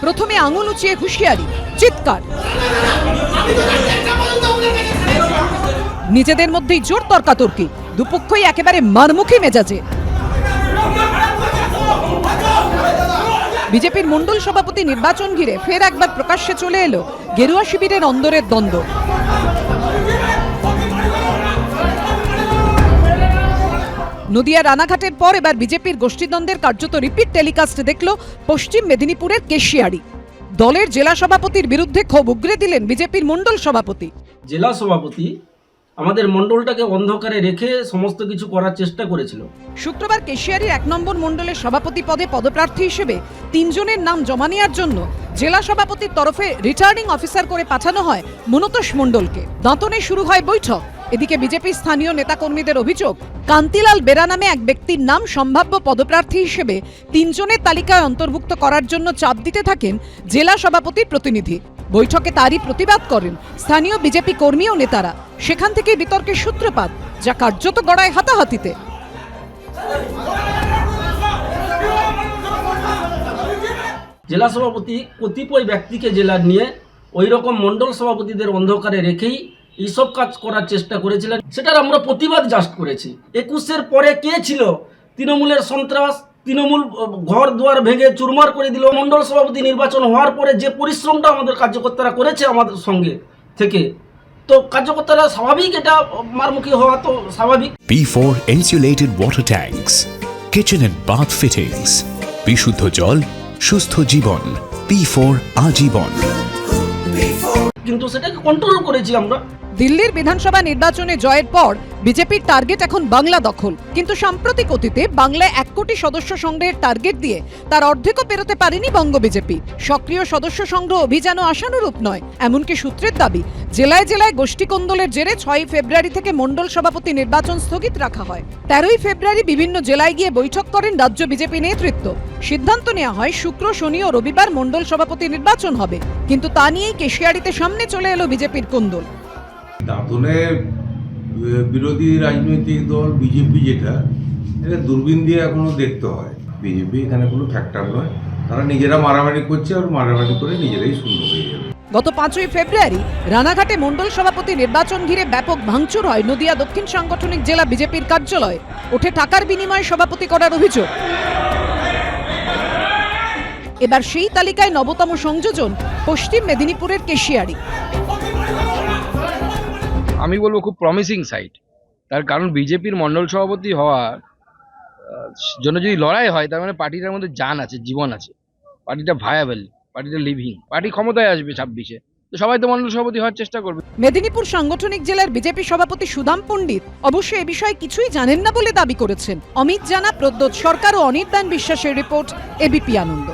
প্রথমে আঙুল উঁচিয়ে হুঁশিয়ারি, চিৎকার, নিজেদের মধ্যেই জোর তর্কাতর্কি, দুপক্ষই একেবারে মারমুখী মেজাজে। বিজেপির মণ্ডল সভাপতি নির্বাচন ঘিরে ফের একবার প্রকাশ্যে চলে এলো গেরুয়া শিবিরের অন্দরের দ্বন্দ্ব। নদিয়া রানাঘাটের পর এবার বিজেপির গোষ্ঠীদ্বন্দ্বের কার্যত রিপিট টেলিকাস্ট দেখল পশ্চিম মেদিনীপুরের কেশিয়াড়ি। দলের জেলা সভাপতির বিরুদ্ধে ক্ষোভ উগরে দিলেন বিজেপির মণ্ডল সভাপতি। জেলা সভাপতি আমাদের মণ্ডলটাকে অন্ধকারে রেখে সমস্ত কিছু করার চেষ্টা করেছিল। শুক্রবার কেশিয়াড়ির 1 নম্বর মণ্ডলের সভাপতি পদে পদপ্রার্থী হিসেবে 3 জনের নাম জমা নেওয়ার জন্য জেলা সভাপতির তরফে রিটার্নিং অফিসার করে পাঠানো হয় মনতোষ মণ্ডলকে। দাঁতনে শুরু হয় বৈঠক। এদিকে বিজেপির স্থানীয় নেতাকর্মীদের অভিযোগ, কান্তিলাল বেরা নামে এক ব্যক্তির নাম সম্ভাব্য পদপ্রার্থী হিসেবে 3 জনের তালিকায় অন্তর্ভুক্ত করার জন্য চাপ দিতে থাকেন জেলা সভাপতির প্রতিনিধি। বৈঠকে তারই প্রতিবাদ করেন স্থানীয় বিজেপি কর্মী ও নেতারা। সেখান থেকে বিতর্কের সূত্রপাত, যা কার্যত গড়ায় হাতাহাতিতে। জেলা সভাপতি কতিপয় ব্যক্তিকে জেলার নিয়ে ওই রকম মণ্ডল সভাপতিদের অন্ধকারে রেখেই এইসব কাজ করার চেষ্টা করেছিলেন। সেটার আমরা প্রতিবাদ জাস্ট করেছি। 21-এর পরে কে ছিল তৃণমূলের সন্ত্রাস, তৃণমূল ঘর দুয়ার ভেঙে চুরমার করে দিল। মণ্ডল সভাপতি নির্বাচন হওয়ার পরে যে পরিশ্রমটা আমাদের কার্যকর্তারা করেছে আমাদের সঙ্গে থেকে, তো কার্যকর্তারা স্বাভাবিক এটা মারমুখী হওয়া তো স্বাভাবিক। P4 insulated water tanks, kitchen and bath fittings, বিশুদ্ধ জল, সুস্থ জীবন, P4 আজীবন। কিন্তু সেটাকে কন্ট্রোল করেছি আমরা। দিল্লির বিধানসভা নির্বাচনে জয়ের পর বিজেপির টার্গেট এখন বাংলা দখল। কিন্তু সাম্প্রতিক অতীতে বাংলায় 1 কোটি সদস্য সংগ্রহের টার্গেট দিয়ে তার অর্ধেকও পেরোতে পারেনি বঙ্গ বিজেপি। সক্রিয় সদস্য সংগ্রহ অভিযানও আশানুরূপ নয়। এমনকি সূত্রের দাবি, জেলায় জেলায় গোষ্ঠী কোন্দলের জেরে 6 ফেব্রুয়ারি থেকে মণ্ডল সভাপতি নির্বাচন স্থগিত রাখা হয়। 13 ফেব্রুয়ারি বিভিন্ন জেলায় গিয়ে বৈঠক করেন রাজ্য বিজেপি নেতৃত্ব। সিদ্ধান্ত নেওয়া হয় শুক্র, শনি ও রবিবার মণ্ডল সভাপতি নির্বাচন হবে। কিন্তু তা নিয়েই কেশিয়াড়িতে সামনে চলে এলো বিজেপির কোন্দল। দাঁতনে বিরোধী রাজনৈতিক দল বিজেপি যেটা দূরবীন দিয়ে এখনো দেখতে হয়। বিজেপি এখানে কোনো ফ্যাক্টর নয়। তারা নিজেরা মারামারি করছে আর মারামারি করে নিজেরাই শূন্য হয়ে যাবে। গত 5 ফেব্রুয়ারি রানাঘাটে মণ্ডল সভাপতি নির্বাচন ঘিরে ব্যাপক ভাঙচুর হয় নদিয়া দক্ষিণ সাংগঠনিক জেলা বিজেপির কার্যালয়ে। ওঠে টাকার বিনিময়ে সভাপতি করার অভিযোগ। এবার সেই তালিকায় নবতম সংযোজন পশ্চিম মেদিনীপুরের কেশিয়াড়ি। আমি বলবো খুব প্রমিসিং সাইট। তার কারণ বিজেপির মণ্ডল সভাপতি হওয়ার জন্য যদি লড়াই হয়, তার মানে পার্টিটার মধ্যে জান আছে, জীবন আছে, পার্টিটা ভায়াবল, পার্টিটা লিভিং, পার্টি ক্ষমতায় আসবে 26-এ, তো সবাই তো মণ্ডল সভাপতি হওয়ার চেষ্টা করবে। মেদিনীপুর সাংগঠনিক জেলার বিজেপি সভাপতি সুদাম পণ্ডিত অবশ্য এ বিষয়ে কিছুই জানেন না বলে দাবি করেছেন। অমিত জানা, প্রদ্যোৎ সরকার ও অনির্বাণ বিশ্বাসের রিপোর্ট, এবিপি আনন্দ।